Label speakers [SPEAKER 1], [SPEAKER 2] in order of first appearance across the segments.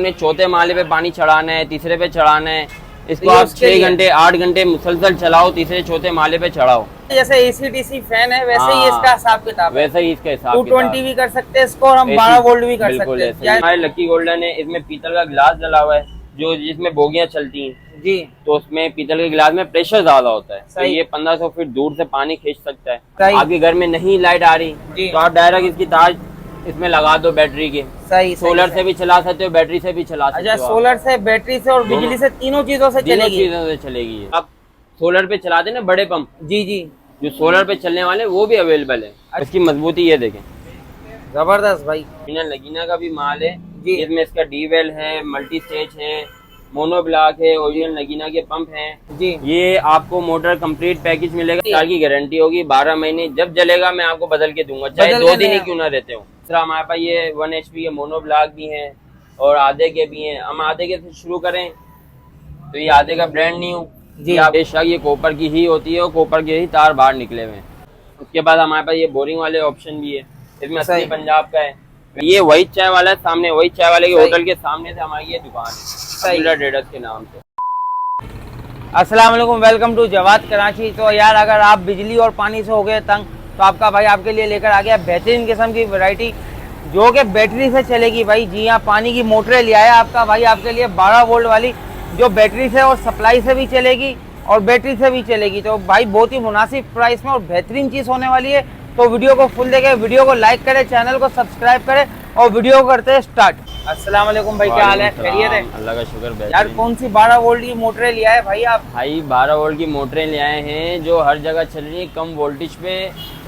[SPEAKER 1] हमने चौथे माले पे पानी चढ़ाना है, तीसरे पे चढ़ाना है, इसको आप 6 घंटे 8 घंटे मुसलसल चलाओ, तीसरे चौथे माले पे चढ़ाओ।
[SPEAKER 2] जैसे AC/DC फैन है वैसे ही इसका हिसाब किताब है।
[SPEAKER 1] वैसे ही इसका हिसाब
[SPEAKER 2] 220 भी कर सकते हैं इसको और हम 12 वोल्ट भी कर सकते हैं।
[SPEAKER 1] हमारे लकी गोल्डन है, इसमें पीतल का गिलास डला हुआ है जो जिसमें बोगियां चलती हैं जी, तो उसमें पीतल के गिलास में प्रेशर ज्यादा होता है, तो ये 1500 फीट दूर से पानी खींच सकता है। आपके घर में नहीं लाइट आ रही तो आप डायरेक्ट इसकी तार इसमें लगा दो बैटरी के। सही, सोलर से भी चला सकते हो, बैटरी से भी चला सकते हो।
[SPEAKER 2] अच्छा, सोलर से, बैटरी से और बिजली से, तीनों चीजों से
[SPEAKER 1] चलेगी। आप सोलर पे चलाते ना बड़े पंप, जी जी, जो सोलर पे चलने वाले वो भी अवेलेबल है। इसकी मजबूती ये देखें,
[SPEAKER 2] जबरदस्त भाई।
[SPEAKER 1] लगीना का भी माल है जी, इसमें इसका डीवेल है, मल्टी स्टेज है, मोनो ब्लॉक है, ओरिजिनल नगीना के पंप हैं जी। ये आपको मोटर कंप्लीट पैकेज मिलेगा, साल की गारंटी होगी, 12 महीने जब जलेगा मैं आपको बदल के दूंगा, चाहे 2 दिन ही क्यों ना रहते हो। दूसरा हमारे पास ये 1 HP के मोनो ब्लॉक भी हैं और आधे के भी हैं। हम आधे के से शुरू करें तो ये आधे का ब्रांड न्यू जी, बेशक ये कॉपर की ही होती है और कॉपर के ही तार बाहर निकले हुए हैं। उसके बाद हमारे पास ये बोरिंग वाले ऑप्शन भी है, इसमें 80 पंजाब का है। ये वही चाय वाला है, सामने वही चाय वाले के होटल के सामने से हमारी ये दुकान है ट्रेडर्स के नाम से।
[SPEAKER 2] अस्सलाम वालेकुम, वेलकम टू जवाद कराची। तो यार अगर आप बिजली और पानी से हो गए तंग तो आपका भाई आपके लिए लेकर आ गया बेहतरीन किस्म की वैरायटी जो कि बैटरी से चलेगी भाई। जी हाँ, पानी की मोटरें ले आया आपका भाई आपके लिए 12 वोल्ट वाली, जो बैटरी से और सप्लाई से भी चलेगी और बैटरी से भी चलेगी। तो भाई बहुत ही मुनासिब प्राइस में और बेहतरीन चीज़ होने वाली है। तो वीडियो को फुल देखें, वीडियो को लाइक करें, चैनल को सब्सक्राइब करें और वीडियो को करते हैं स्टार्ट। अस्सलाम वालेकुम भाई, क्या हाल है? खैरियत है?
[SPEAKER 1] अल्लाह का शुक्र।
[SPEAKER 2] यार कौन सी 12 वोल्ट की मोटरें ले आए भाई आप?
[SPEAKER 1] भाई 12 वोल्ट की मोटरें ले आए हैं जो हर जगह चल रही है, कम वोल्टेज पे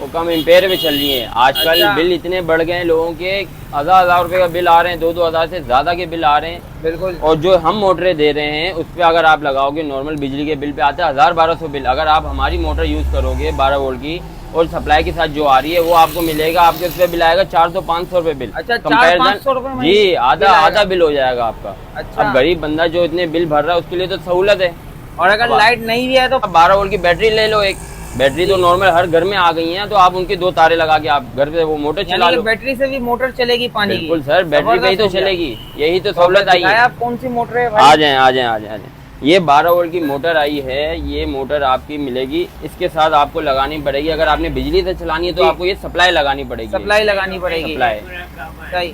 [SPEAKER 1] और कम एम्पेयर पे चल रही है। आजकल बिल इतने बढ़ गए हैं लोगों के, 1000 रुपए का बिल आ रहे हैं, 2-2 हज़ार से ज्यादा के बिल आ रहे हैं। बिल्कुल। और जो हम मोटरें दे रहे हैं उस पर अगर आप लगाओगे नॉर्मल बिजली के बिल पे आता है 1000-1200 बिल। अगर आप हमारी मोटर यूज करोगे 12 वोल्ट की और सप्लाई के साथ जो आ रही है वो आपको मिलेगा, आपके उस पर बिल आएगा 400-500 रुपए बिल। अच्छा, 400-500 रुपए जी, आधा बिल हो जाएगा आपका। अच्छा। अब गरीब बंदा जो इतने बिल भर रहा है उसके लिए तो सहूलत है।
[SPEAKER 2] और अगर लाइट नहीं भी है तो
[SPEAKER 1] 12 वोल्ट की बैटरी ले लो। एक बैटरी तो नॉर्मल हर घर में आ गई है, तो आप उनकी 2 तारे लगा के आप घर पे वो मोटर चला लो।
[SPEAKER 2] बैटरी से भी मोटर चलेगी पानी की?
[SPEAKER 1] बिल्कुल सर, बैटरी पे ही तो चलेगी, यही तो सहूलत आई है।
[SPEAKER 2] आप कौन सी मोटर है?
[SPEAKER 1] आ जाए। ये 12 वोल्ट की मोटर आई है, ये मोटर आपकी मिलेगी, इसके साथ आपको लगानी पड़ेगी। अगर आपने बिजली से चलानी है तो आपको ये सप्लाई लगानी पड़ेगी। सप्लाई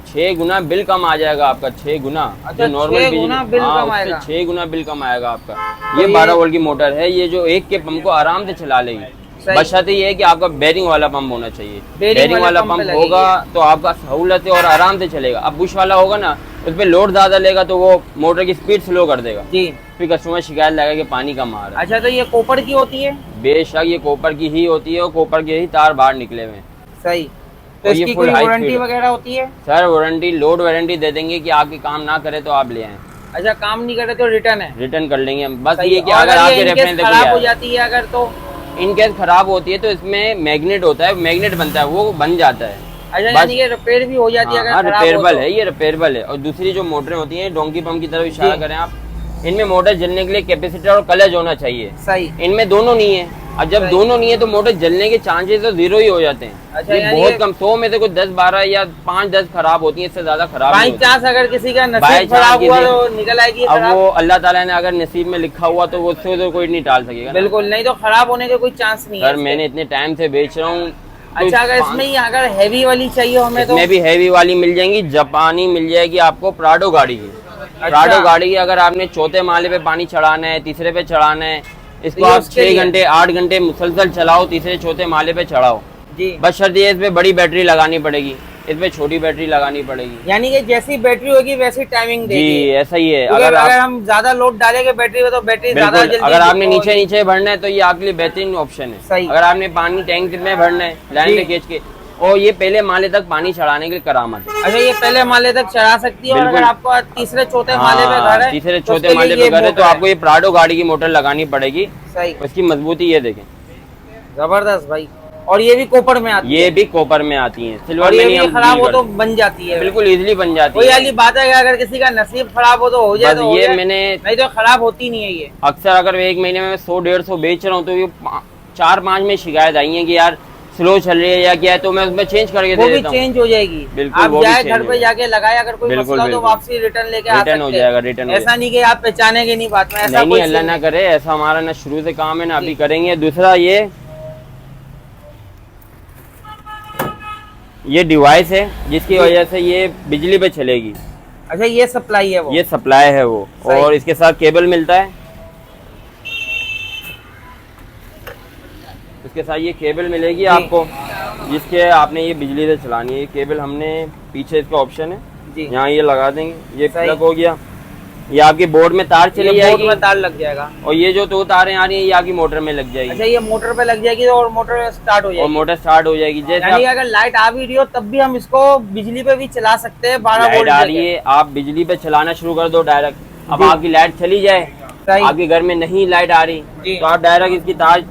[SPEAKER 1] 6 गुना बिल कम आ जाएगा आपका, 6 गुना।
[SPEAKER 2] अच्छा, नॉर्मल 6 गुना बिल कम आएगा?
[SPEAKER 1] 6 गुना बिल कम आएगा आपका। ये 12 वोल्ट की मोटर है, ये जो एक के पंप को आराम से चला लेगी। बशर्ते ये है कि आपका बेरिंग वाला पंप होना चाहिए। बेरिंग वाला पंप होगा तो आपका सहूलत है और आराम से चलेगा। अब बुश वाला होगा ना, उस पर लोड ज्यादा लेगा तो वो मोटर की स्पीड स्लो कर देगा जी, फिर कस्टमर शिकायत लगेगा कि पानी कम आ रहा है।
[SPEAKER 2] अच्छा, तो ये कॉपर की होती है?
[SPEAKER 1] बेशक ये कॉपर की ही होती है और कॉपर के ही तार बाहर निकले हुए।
[SPEAKER 2] सही। तो इसकी कोई वारंटी वगैरह होती है?
[SPEAKER 1] सर वारंटी, लोड वारंटी दे देंगे कि आपकी काम ना करे तो आप ले आए।
[SPEAKER 2] अच्छा, काम नहीं करे तो रिटर्न है? रिटर्न
[SPEAKER 1] कर लेंगे हम। बस ये कि अगर आपके रेफरेंस
[SPEAKER 2] खराब हो जाती है अगर तो
[SPEAKER 1] इन केस खराब होती है तो इसमें मैग्नेट होता है, मैग्नेट बनता है, वो बन जाता है।
[SPEAKER 2] अच्छा, यानी ये रिपेयर भी हो जाती है अगर खराब
[SPEAKER 1] रिपेयरेबल है, ये रिपेयरेबल है। और दूसरी जो मोटरें होती हैं डोंकी पंप की तरफ इशारा करें आप, इनमें मोटर जलने के लिए कैपेसिटर और क्लच होना चाहिए। सही। इनमें दोनों नहीं है, और जब दोनों नहीं है तो मोटर जलने के चांसेस तो 0 ही हो जाते हैं। अच्छा, ये बहुत कम, 100 में से कुछ 10-12 या 5-10 खराब होती है, इससे ज्यादा खराब नहीं होती।
[SPEAKER 2] चांस अगर किसी का नसीब खराब हुआ तो निकल आएगी।
[SPEAKER 1] अब वो अल्लाह ताला ने अगर नसीब में लिखा हुआ तो वो उससे तो कोई नहीं टाल सकेगा।
[SPEAKER 2] बिल्कुल नहीं, तो खराब होने का कोई चांस नहीं है।
[SPEAKER 1] सर मैंने इतने टाइम से बेच रहा हूँ।
[SPEAKER 2] अच्छा, अगर इसमें ही अगर हैवी वाली चाहिए हमें तो
[SPEAKER 1] इसमें भी हैवी वाली मिल जाएंगी, जापानी मिल जाएगी आपको, प्राडो गाड़ी की। प्राडो गाड़ी की अगर आपने चौथे माले पे पानी चढ़ाना है, तीसरे पे चढ़ाना है, इसको आप 6 घंटे 8 घंटे मुसलसल चलाओ, तीसरे चौथे माले पे चढ़ाओ जी। बशर्ते है इसमें बड़ी बैटरी लगानी पड़ेगी, इसमें छोटी बैटरी लगानी पड़ेगी।
[SPEAKER 2] यानी कि जैसी बैटरी होगी वैसी टाइमिंग देगी
[SPEAKER 1] जी, ऐसा ही है।
[SPEAKER 2] अगर हम ज्यादा लोड डालेंगे बैटरी में तो बैटरी ज्यादा जल्दी।
[SPEAKER 1] अगर आपने नीचे भरना है तो ये आपके लिए बेहतरीन ऑप्शन है। सही। अगर आपने पानी टैंक में भरना है लाइन में खींच के, और ये पहले माले तक पानी चढ़ाने के लिए करामत है।
[SPEAKER 2] अच्छा, ये पहले माले तक चढ़ा सकती है। और अगर आपको तीसरे चौथे माले पे घर है,
[SPEAKER 1] तीसरे चौथे माले पे घर है तो आपको ये प्राडो गाड़ी की मोटर लगानी पड़ेगी।
[SPEAKER 2] सही।
[SPEAKER 1] उसकी मजबूती ये देखें,
[SPEAKER 2] जबरदस्त भाई। और ये भी कॉपर में आती है?
[SPEAKER 1] ये भी कॉपर में आती है, सिल्वर में नहीं।
[SPEAKER 2] खराब हो तो बन जाती है? बिल्कुल
[SPEAKER 1] इजीली बन जाती है।
[SPEAKER 2] वही वाली बात है कि अगर किसी का नसीब खराब हो तो हो जाए, तो
[SPEAKER 1] ये मैंने
[SPEAKER 2] नहीं तो खराब होती नहीं है ये।
[SPEAKER 1] अक्सर अगर 1 महीने में 100-150 बेच रहा हूँ तो ये 4-5 में शिकायत आई है कि यार स्लो चल रही है या क्या है तो मैं उसमें चेंज करके
[SPEAKER 2] वो
[SPEAKER 1] दे
[SPEAKER 2] भी
[SPEAKER 1] देता हूँ।
[SPEAKER 2] चेंज हो जाएगी।
[SPEAKER 1] बिल्कुल,
[SPEAKER 2] आप
[SPEAKER 1] वो भी
[SPEAKER 2] जाए
[SPEAKER 1] change
[SPEAKER 2] घर
[SPEAKER 1] हो
[SPEAKER 2] पे जाके लगाए, अगर कोई
[SPEAKER 1] बिल्कुल,
[SPEAKER 2] मसला हो तो
[SPEAKER 1] बिल्कुल।
[SPEAKER 2] वापसी रिटर्न लेके आ
[SPEAKER 1] रिटर्न हो
[SPEAKER 2] सकते
[SPEAKER 1] जाएगा,
[SPEAKER 2] हैं।
[SPEAKER 1] रिटर्न हो
[SPEAKER 2] ऐसा नहीं कि आप पहचानेंगे नहीं बाद में, ऐसा
[SPEAKER 1] नहीं
[SPEAKER 2] कोई
[SPEAKER 1] नहीं, अल्लाह
[SPEAKER 2] सीन
[SPEAKER 1] ना
[SPEAKER 2] नहीं।
[SPEAKER 1] करे, ऐसा हमारा ना शुरू से काम है ना
[SPEAKER 2] जी।
[SPEAKER 1] अभी करेंगे। दूसरा ये डिवाइस है जिसकी
[SPEAKER 2] जी।
[SPEAKER 1] वजह से ये बिजली पे चलेगी।
[SPEAKER 2] अच्छा, ये सप्लाई है वो?
[SPEAKER 1] ये सप्लाई है वो,
[SPEAKER 2] सही।
[SPEAKER 1] और इसके साथ केबल मिलता है। इसके साथ ये केबल मिलेगी आपको, जिसके आपने ये बिजली से चलानी है। ये केबल हमने पीछे इसका ऑप्शन है,
[SPEAKER 2] जी।
[SPEAKER 1] यहाँ ये लगा देंगे, ये
[SPEAKER 2] सही।
[SPEAKER 1] प्लग हो गया। ये आपकी बोर्ड में तार चली
[SPEAKER 2] ये बोर्ड
[SPEAKER 1] जाएगी
[SPEAKER 2] में तार लग जाएगा।
[SPEAKER 1] और ये जो दो तारें आ रही हैं ये आपकी मोटर में लग जाएगी।
[SPEAKER 2] अच्छा, ये मोटर पे लग जाएगी और मोटर स्टार्ट हो
[SPEAKER 1] और
[SPEAKER 2] जाएगी।
[SPEAKER 1] मोटर स्टार्ट हो जाएगी। जैसे
[SPEAKER 2] यानी अगर लाइट आ भी रही हो तब भी हम इसको बिजली पे भी चला सकते हैं। 12
[SPEAKER 1] लाइट
[SPEAKER 2] वोल्ट
[SPEAKER 1] आ रही है, आप बिजली पे चलाना शुरू कर दो डायरेक्ट। अब
[SPEAKER 2] जी।
[SPEAKER 1] आपकी लाइट चली जाए,
[SPEAKER 2] सही।
[SPEAKER 1] आपके घर में नहीं लाइट आ रही
[SPEAKER 2] जी।
[SPEAKER 1] तो आप डायरेक्ट इसकी तार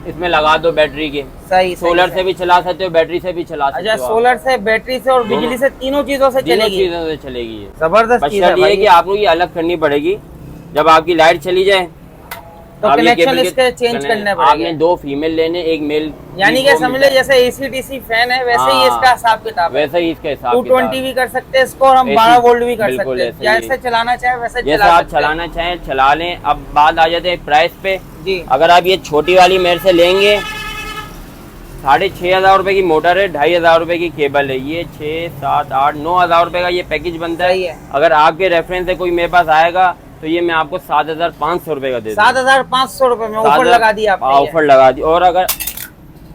[SPEAKER 1] इसमें लगा दो बैटरी के।
[SPEAKER 2] सही।
[SPEAKER 1] सोलर से भी चला सकते हो, बैटरी से भी चला सकते
[SPEAKER 2] अच्छा,
[SPEAKER 1] हो।
[SPEAKER 2] सोलर से, बैटरी से और बिजली से, तीनों चीजों से
[SPEAKER 1] तीनों
[SPEAKER 2] चलेगी।
[SPEAKER 1] चीजों से चलेगी ये।
[SPEAKER 2] जबरदस्त
[SPEAKER 1] बस
[SPEAKER 2] चीज है
[SPEAKER 1] शर्त ये है
[SPEAKER 2] भाई।
[SPEAKER 1] कि आपको ये अलग करनी पड़ेगी। जब आपकी लाइट चली जाए
[SPEAKER 2] तो
[SPEAKER 1] आप ये
[SPEAKER 2] कनेक्शन
[SPEAKER 1] केबल के-
[SPEAKER 2] इसके चेंज करने
[SPEAKER 1] आपने
[SPEAKER 2] पड़ेंगे।
[SPEAKER 1] 2 फीमेल लेने, एक मेल।
[SPEAKER 2] यानी कि समझ ले जैसे AC/DC फैन है वैसे ही
[SPEAKER 1] हाँ,
[SPEAKER 2] इसका हिसाब किताब है।
[SPEAKER 1] वैसे ही इसका हिसाब
[SPEAKER 2] 220 भी कर सकते हैं इसको और हम
[SPEAKER 1] AC
[SPEAKER 2] 12 वोल्ट भी कर
[SPEAKER 1] बिल्कुल
[SPEAKER 2] सकते हैं।
[SPEAKER 1] ऐसे ही।
[SPEAKER 2] जैसे चलाना चाहे वैसे
[SPEAKER 1] जैसे
[SPEAKER 2] चला
[SPEAKER 1] आप
[SPEAKER 2] सकते हैं।
[SPEAKER 1] चलाना चाहें चला लें। अब बात आ जाते हैं प्राइस पे।
[SPEAKER 2] जी।
[SPEAKER 1] अगर आप ये छोटी वाली मेरे से लेंगे, 6,500 रुपए की मोटर है, 2,500 रुपए की केबल है। ये 6, 7, 8, 9,000 रुपए का ये पैकेज बनता
[SPEAKER 2] सही
[SPEAKER 1] है।
[SPEAKER 2] है।
[SPEAKER 1] अगर आपके रेफरेंस से कोई मेरे पास आएगा तो ये मैं आपको 7,500 रुपए का दे दूंगा।
[SPEAKER 2] 7,500 रुपए में ऑफर लगा दिया आपने।
[SPEAKER 1] ऑफर लगा दी। और अगर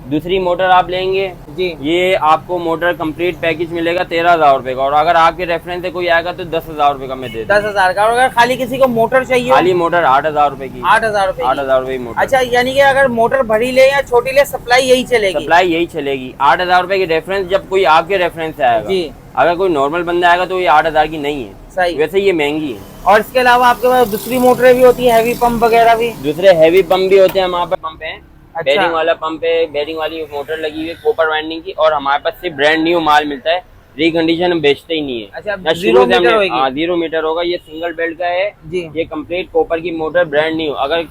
[SPEAKER 1] दूसरी मोटर आप लेंगे,
[SPEAKER 2] जी।
[SPEAKER 1] ये आपको मोटर कंप्लीट पैकेज मिलेगा 13,000 रुपए का। और अगर आपके रेफरेंस से कोई आएगा तो 10,000 रुपए का मैं दे दूंगा।
[SPEAKER 2] 10,000 का। और अगर खाली किसी को मोटर चाहिए?
[SPEAKER 1] खाली मोटर 8,000 रुपए की।
[SPEAKER 2] 8,000 रुपए की।
[SPEAKER 1] 8,000 रुपए की मोटर।
[SPEAKER 2] अच्छा, यानी कि अगर मोटर भरी ले या छोटी ले, सप्लाई यही चलेगी?
[SPEAKER 1] सप्लाई यही चलेगी। 8,000 रुपए की रेफरेंस जब कोई आपके रेफरेंस से आएगा।
[SPEAKER 2] जी।
[SPEAKER 1] अगर कोई नॉर्मल बंदा आएगा तो ये 8,000 की नहीं है।
[SPEAKER 2] सही।
[SPEAKER 1] वैसे ये महंगी है।
[SPEAKER 2] और इसके अलावा आपके पास दूसरी मोटरें भी होती है, हैवी पंप वगैरह भी?
[SPEAKER 1] दूसरे हैवी पंप भी होते हैं हमारे पास। पंप है,
[SPEAKER 2] अच्छा।
[SPEAKER 1] बेरिंग वाला पंप है, बेरिंग वाली मोटर लगी हुई है कॉपर वाइंडिंग की। और हमारे पास सिर्फ ब्रांड न्यू माल मिलता है, रिकंडीशन हम बेचते ही नहीं है।
[SPEAKER 2] अच्छा,
[SPEAKER 1] या
[SPEAKER 2] 0 मीटर होगी?
[SPEAKER 1] 0 मीटर होगा। ये सिंगल बेल्ट का है
[SPEAKER 2] जी।
[SPEAKER 1] ये कंप्लीट कॉपर की मोटर ब्रांड न्यू। अगर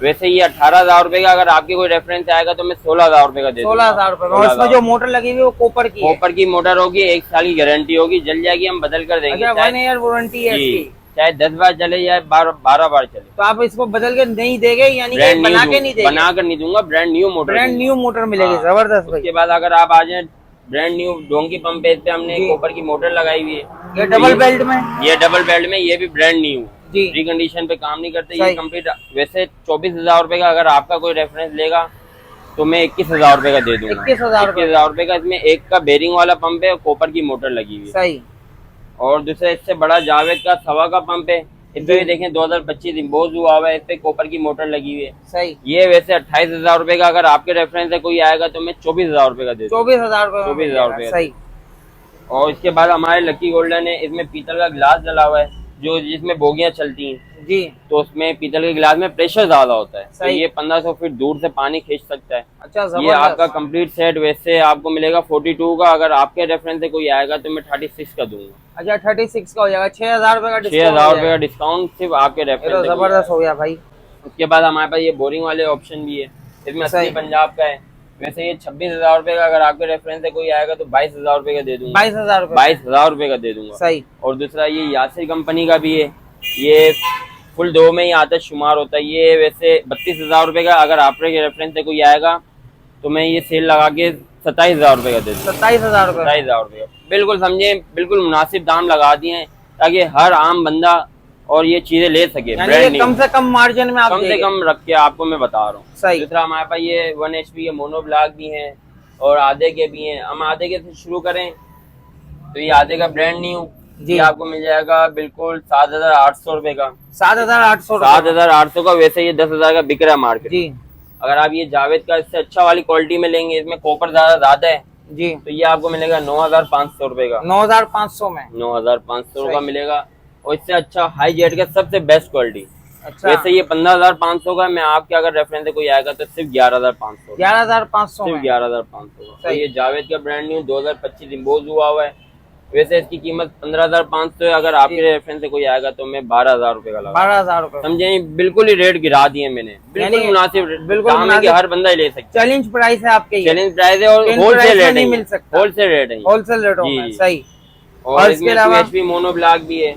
[SPEAKER 1] वैसे ये 18,000 रुपए का, अगर आपके कोई रेफरेंस आएगा तो मैं 16,000 रुपए का दे दूंगा।
[SPEAKER 2] 16,000 रुपए में। और इसमें जो मोटर लगी हुई है वो कॉपर की है?
[SPEAKER 1] कॉपर की मोटर होगी, 1 साल की गारंटी होगी, जल जाएगी हम बदल कर देंगे।
[SPEAKER 2] अच्छा, 1 ईयर वारंटी है
[SPEAKER 1] जी,
[SPEAKER 2] इसकी?
[SPEAKER 1] चाहे 10 बार चले या 12 बार चले।
[SPEAKER 2] तो आप इसको बदल के नहीं देंगे, यानी कि
[SPEAKER 1] ब्रांड
[SPEAKER 2] बना के नहीं देंगे?
[SPEAKER 1] बना कर नहीं दूंगा, brand new motor.
[SPEAKER 2] Brand new motor मिलेगी।
[SPEAKER 1] हाँ।
[SPEAKER 2] जबरदस्त भाई।
[SPEAKER 1] उसके बाद अगर आप आ जाए ब्रांड न्यू डोंकी पंप पे, इस पे हमने
[SPEAKER 2] जी।
[SPEAKER 1] कॉपर की मोटर लगाई हुई है।
[SPEAKER 2] ये डबल बेल्ट में?
[SPEAKER 1] ये डबल बेल्ट में, ये भी ब्रांड न्यू
[SPEAKER 2] जी।
[SPEAKER 1] रिकंडीशन पे काम नहीं करते। ये
[SPEAKER 2] सही।
[SPEAKER 1] कंप्लीट वैसे 24,000 रुपए का। अगर आपका कोई रेफरेंस लेगा तो मैं 21,000 रुपए का दे दूंगा।
[SPEAKER 2] 21,000
[SPEAKER 1] रुपए का। इसमें एक का बेरिंग वाला पंप है और कॉपर की मोटर लगी हुई है।
[SPEAKER 2] सही।
[SPEAKER 1] और दूसरा इससे बड़ा जावेद का 1.25 का पंप है। इस पे भी देखें 2025 इम्पोज हुआ हुआ है। इस पे कॉपर की मोटर लगी हुई है।
[SPEAKER 2] सही।
[SPEAKER 1] ये वैसे 28,000 रुपए का। अगर आपके रेफरेंस से कोई आएगा तो मैं 24,000 रुपए का दे दूंगा।
[SPEAKER 2] 24,000 रुपए में
[SPEAKER 1] 24,000 रुपए।
[SPEAKER 2] सही।
[SPEAKER 1] और इसके बाद हमारे लकी गोल्डन है, इसमें पीतल का गिलास डला हुआ है, जो जिसमें बोगियां चलती हैं।
[SPEAKER 2] जी।
[SPEAKER 1] तो उसमें पीतल के गिलास में प्रेशर ज्यादा होता है, तो
[SPEAKER 2] सही।
[SPEAKER 1] ये 1500 फीट दूर से पानी खींच सकता है।
[SPEAKER 2] अच्छा,
[SPEAKER 1] ये
[SPEAKER 2] जबरदस्त।
[SPEAKER 1] आपका कंप्लीट सेट वैसे आपको मिलेगा 42 का। अगर आपके रेफरेंस से कोई आएगा तो मैं 36 का दूंगा।
[SPEAKER 2] अच्छा, 36 का हो जाएगा। 6,000 रुपए का डिस्काउंट?
[SPEAKER 1] 6,000 रुपए का डिस्काउंट सिर्फ आपके
[SPEAKER 2] ये तो
[SPEAKER 1] रेफरेंस से।
[SPEAKER 2] जबरदस्त हो गया भाई।
[SPEAKER 1] उसके बाद हमारे पास ये बोरिंग वाले ऑप्शन भी है, इसमें
[SPEAKER 2] सही।
[SPEAKER 1] 80 पंजाब का है। वैसे ये 26,000 रुपए का। अगर आपके रेफरेंस से कोई आएगा तो 22,000 रुपए का दे दूंगा।
[SPEAKER 2] 22,000 रुपए?
[SPEAKER 1] 22,000 रुपए का दे दूंगा।
[SPEAKER 2] सही।
[SPEAKER 1] और दूसरा ये यासिर कंपनी का भी है, ये फुल 2 में ही आता शुमार होता है। ये वैसे 32,000 रुपए का। अगर आपके रेफरेंस से कोई आएगा तो मैं ये सेल लगा के 27,000 रुपए का दे दूंगा।
[SPEAKER 2] 27,000 रुपए?
[SPEAKER 1] 27,000 रुपए का। बिल्कुल समझे, बिल्कुल मुनासिब दाम लगा दिए हैं ताकि हर आम बंदा और ये चीजें ले सके।
[SPEAKER 2] यानी
[SPEAKER 1] ब्रांड
[SPEAKER 2] ये
[SPEAKER 1] न्यू
[SPEAKER 2] कम से कम मार्जिन में आप
[SPEAKER 1] कम से
[SPEAKER 2] देंगे?
[SPEAKER 1] कम रख के आपको मैं बता रहा हूँ।
[SPEAKER 2] सही।
[SPEAKER 1] दूसरा हमारे पास ये 1 HP के मोनो ब्लॉक भी हैं और आधे के भी हैं। हम आधे के से शुरू करें तो ये आधे का ब्रांड न्यू
[SPEAKER 2] जी।
[SPEAKER 1] ये आपको मिल जाएगा बिल्कुल 7,800 रुपए का।
[SPEAKER 2] 7,800?
[SPEAKER 1] 7,800 का। वैसे ये 10,000 का बिक रहा है मार्केट।
[SPEAKER 2] जी।
[SPEAKER 1] अगर आप ये जावेद का इससे अच्छा वाली क्वालिटी में लेंगे, इसमें कॉपर ज्यादा है,
[SPEAKER 2] जी।
[SPEAKER 1] तो ये आपको मिलेगा 9,500 रुपए का।
[SPEAKER 2] 9,500 में?
[SPEAKER 1] 9,500 का
[SPEAKER 2] सही।
[SPEAKER 1] मिलेगा। और इससे अच्छा हाई जेट का सबसे बेस्ट क्वालिटी।
[SPEAKER 2] अच्छा।
[SPEAKER 1] वैसे ये 15,500 का। मैं आपके अगर रेफरेंस से कोई आएगा तो सिर्फ 11,500।
[SPEAKER 2] 11,500
[SPEAKER 1] सिर्फ
[SPEAKER 2] में?
[SPEAKER 1] 11,500 का। तो
[SPEAKER 2] सही।
[SPEAKER 1] ये जावेद का ब्रांड न्यू 2025 इम्पोज हुआ है। वैसे इसकी कीमत 15,500 है। अगर आपके रेफरेंस से कोई आएगा तो मैं 12,000 रुपए का लगा।
[SPEAKER 2] 12,000 रुपए
[SPEAKER 1] समझे, बिल्कुल ही रेट गिरा दिए मैंने, बिल्कुल मुनासिब रेट,
[SPEAKER 2] बिल्कुल
[SPEAKER 1] दाम है कि हर बंदा ही ले सकता है।
[SPEAKER 2] चैलेंज प्राइस है आपके,
[SPEAKER 1] चैलेंज प्राइस है और होलसेल रेट नहीं मिल सकता, होलसेल रेट है,
[SPEAKER 2] होलसेल रेट होगा। सही।
[SPEAKER 1] और इसके अलावा HP मोनो ब्लॉक भी है,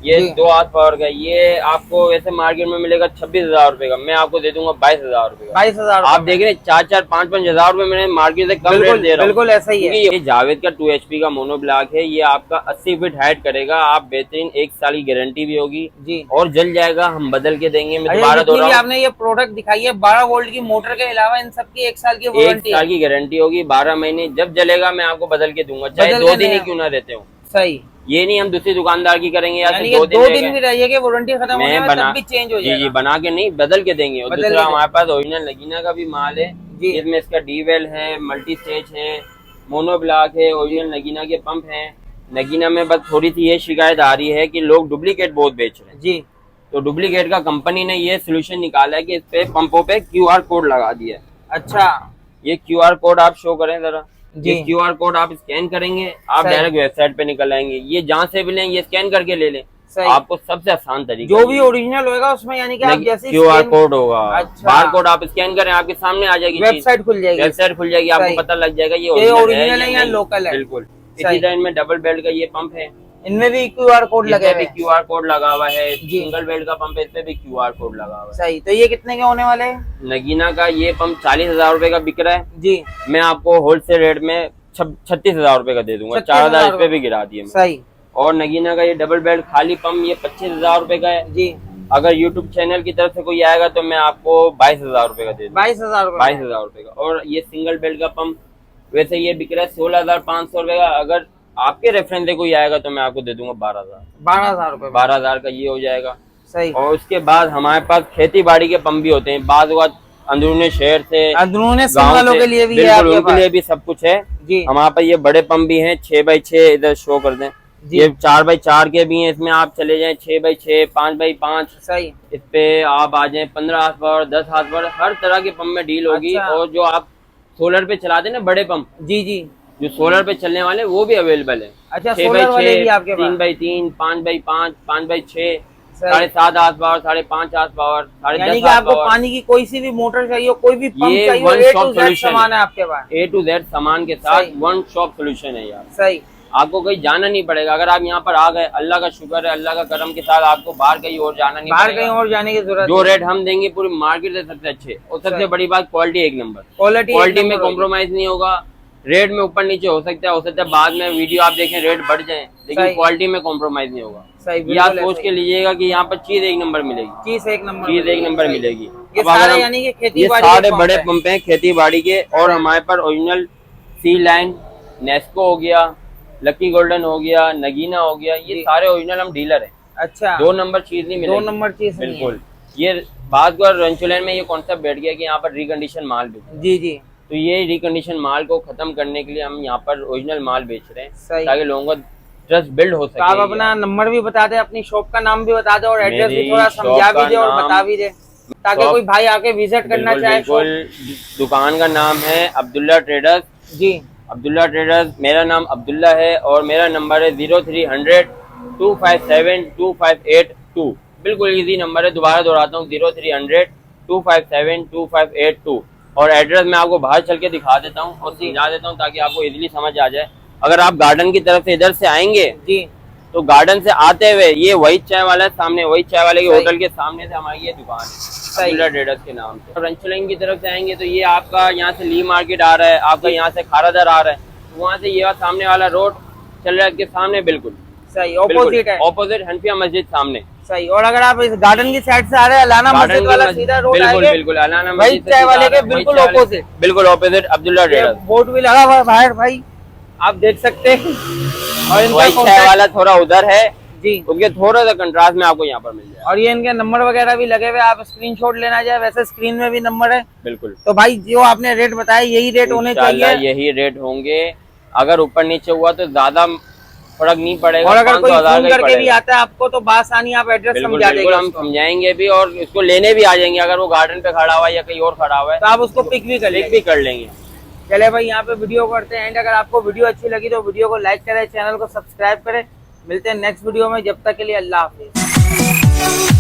[SPEAKER 1] ये 2 हाथ पावर का। ये आपको वैसे मार्केट में मिलेगा 26,000 रुपए का, मैं आपको दे दूंगा 22,000 रुपए का। 22,000 आप देख रहे हैं 4-4, 5-5 हजार रुपए मैंने मार्केट से कम रेट दे रहा हूँ।
[SPEAKER 2] बिल्कुल ऐसा ही है।
[SPEAKER 1] ये जावेद का 2 HP का मोनो ब्लॉक है, ये आपका 80 फीट हाइट करेगा। आप बेहतरीन 1 साल की गारंटी भी होगी जी, और जल जाएगा, हम बदल के देंगे। मैं दोबारा दोहराऊं, आपने
[SPEAKER 2] ये प्रोडक्ट दिखाई है 12 वोल्ट की मोटर के अलावा इन सब की 1 साल की वारंटी,
[SPEAKER 1] 1 साल की गारंटी होगी। 12 महीने जब जलेगा मैं आपको बदल के दूंगा, चाहे 2 दिन ही क्यों ना देते हो।
[SPEAKER 2] सही।
[SPEAKER 1] ये नहीं हम दूसरी दुकानदार की करेंगे या 2
[SPEAKER 2] दिन भी रहिए, वारंटी खत्म होने में तब भी चेंज हो जाएगा।
[SPEAKER 1] जी, बना के नहीं, बदल के देंगे। और दूसरा हमारे पास ओरिजिनल नगीना का भी माल है, इसमें इसका डीवेल है, मल्टी स्टेज है, मोनो ब्लॉक है, ओरिजिनल नगीना के पंप हैं। नगीना में बस थोड़ी सी ये शिकायत आ रही है कि लोग डुप्लीकेट बहुत बेच रहे हैं जी, तो डुप्लीकेट का कंपनी ने ये सोल्यूशन निकाला है कि इस पे पंपों पे QR कोड लगा दिया है। अच्छा, ये QR कोड आप शो करें जरा। ये QR कोड आप स्कैन करेंगे, आप डायरेक्ट वेबसाइट पे निकल आएंगे। ये जहाँ से भी लें ये स्कैन करके ले लें, आपको सबसे आसान तरीका। जो भी ओरिजिनल होगा उसमें यानी कि आप जैसे QR कोड होगा, बार कोड आप स्कैन करें, आपके सामने आ जाएगी, वेबसाइट खुल जाएगी, आपको पता लग जाएगा ये ओरिजिनल है या लोकल है। बिल्कुल इसी तरह इनमें डबल बेल्ट का ये पंप है, इनमें भी QR कोड लगा है, QR कोड लगा हुआ है। सिंगल बेल्ट का पंप है, इस पे भी QR कोड लगा हुआ है। सही। तो ये कितने के होने वाले हैं? नगीना का ये पंप 40,000 रुपए का बिक रहा है जी, मैं आपको होलसेल रेट में 36,000 रुपए का दे दूंगा, 4,000 इस पे भी गिरा दिए। सही। और नगीना का ये डबल बेल्ट खाली पंप ये 25,000 रुपए का है जी। अगर YouTube चैनल की तरफ से कोई आएगा तो मैं आपको 22,000 रुपए का दे दूंगा। 22,000 रुपए का। और ये सिंगल बेल्ट का पंप वैसे ये बिक रहा है 16,500 रुपए का, अगर आपके रेफरेंस से कोई आएगा तो मैं आपको दे दूंगा 12,000 रुपए। 12,000 का ये हो जाएगा। सही। और उसके बाद हमारे पास खेती बाड़ी के पंप भी होते हैं, बाद अंदरूनी शहर से, अंदरूनी गाँव के लिए भी है, उनके लिए भी सब कुछ है जी। हमारे पास ये बड़े पंप भी हैं, 6x6 इधर शो कर दें, ये 4x4 के भी हैं। इसमें आप चले जाएं 6x6, 5x5। सही। इस पे आप आ जाएं 15 हाथ पावर, 10 हाथ पावर, हर तरह के पंप में डील होगी। और जो आप सोलर पे चलाते ना बड़े पंप, जी जी, जो सोलर पे चलने वाले वो भी अवेलेबल है। अच्छा, 6x6, 3x3, 5x5, 5x6, 7.5 हाथ पावर, 5.5 हाथ पावर, 10.5 हाथ पावर। पानी की कोई सी भी मोटर चाहिए, कोई भी पंप चाहिए, वन शॉप सोल्यूशन है आपके पास। A to Z सामान के साथ वन शॉप सोल्यूशन है यार। सही। आपको कहीं जाना नहीं पड़ेगा। अगर आप यहाँ पर आ गए, अल्लाह का शुक्र है, अल्लाह का करम के साथ आपको बाहर कहीं और जाना नहीं, बाहर कहीं और जाने की जरूरत। जो रेट हम देंगे पूरी मार्केट से सबसे अच्छे, और सबसे बड़ी बात क्वालिटी 1 नंबर। क्वालिटी में कॉम्प्रोमाइज नहीं होगा। रेट में ऊपर नीचे हो सकता है बाद में वीडियो आप देखें रेट बढ़ जाए, लेकिन क्वालिटी में कॉम्प्रोमाइज नहीं होगा। ये आप सोच के लीजिएगा कि यहाँ पर चीज 1 नंबर मिलेगी, चीज एक नंबर मिलेगी। यानी कि ये सारे बड़े पंप हैं खेती बाड़ी के। और हमारे पास ओरिजिनल सी लाइन, नेस्को हो गया, लकी गोल्डन हो गया, नगीना हो गया, ये सारे ओरिजिनल हम डीलर हैं। अच्छा, 2 नंबर चीज नहीं मिलेगी, 2 नंबर चीज बिल्कुल। ये बात को रंचुलैन में ये कॉन्सेप्ट बैठ गया कि यहाँ पर रिकंडीशन माल भी, जी जी, तो ये रिकंडीशन माल को खत्म करने के लिए हम यहाँ पर ओरिजिनल माल बेच रहे हैं, ताकि लोगों का ट्रस्ट बिल्ड हो सके। आप अपना नंबर भी बता दें, अपनी शॉप का नाम भी बता दें, और एड्रेस भी थोड़ा समझा भी दे और बता भी दे, ताकि कोई भाई आके विजिट करना चाहे। दुकान का नाम है अब्दुल्ला ट्रेडर्स जी, अब्दुल्ला ट्रेडर्स। मेरा नाम अब्दुल्ला है और मेरा नंबर है 0300 257 2582। बिल्कुल इजी नंबर है, दोबारा दोहराता हूँ 0300 257 2582। और एड्रेस मैं आपको बाहर चल के दिखा देता हूँ और समझा देता हूँ ताकि आपको इजीली समझ आ जाए। अगर आप गार्डन की तरफ से इधर से आएंगे जी, तो गार्डन से आते हुए ये वही चाय वाला है सामने, वही चाय वाले के होटल के सामने से हमारी ये दुकान है अब्दुल्ला ट्रेडर्स के नाम से। रंचुलैन की तरफ से आएंगे तो ये आपका यहाँ से ली मार्केट आ रहा है, आपका यहाँ से खारादर आ रहा है, तो वहाँ से ये सामने वाला रोड चल रहा है के सामने, बिल्कुल सही ऑपोजिट है, ऑपोजिट हनफिया मस्जिद सामने। सही। और अगर आप इस गार्डन की साइड से आ रहे हैं, अलाना मस्जिद वाला सीधा रोड आएगा, बिल्कुल अलाना मस्जिद चाय वाले के बिल्कुल ऑपोजिट, बिल्कुल ऑपोजिट अब्दुल्ला ट्रेडर्स। बोर्ड भी लगा हुआ है बाहर भाई, आप देख सकते हैं। और इनका चाय वाला थोड़ा उधर है जी, उनके थोड़ा सा कंट्रास्ट में आपको यहाँ पर मिल जाए। और ये इनके नंबर वगैरह भी लगे हुए, आप स्क्रीनशॉट लेना चाहे वैसे स्क्रीन में भी नंबर है। बिल्कुल। तो भाई जो आपने रेट बताया यही रेट होने चाहिए, यही रेट होंगे। अगर ऊपर नीचे हुआ तो ज्यादा फर्क नहीं पड़ेगा। और अगर कोई फोन करके भी आता है आपको तो बासानी आप एड्रेस समझा देंगे, हम समझाएंगे भी और इसको लेने भी आ जाएंगे। अगर वो गार्डन पे खड़ा हुआ है या कहीं और खड़ा हुआ है तो आप उसको पिक भी कर लेंगे।
[SPEAKER 2] चले भाई यहाँ पे वीडियो करते हैं एंड। अगर आपको वीडियो अच्छी लगी तो वीडियो को लाइक करें, चैनल को सब्सक्राइब करें। मिलते हैं नेक्स्ट वीडियो में, जब तक के लिए अल्लाह हाफिज।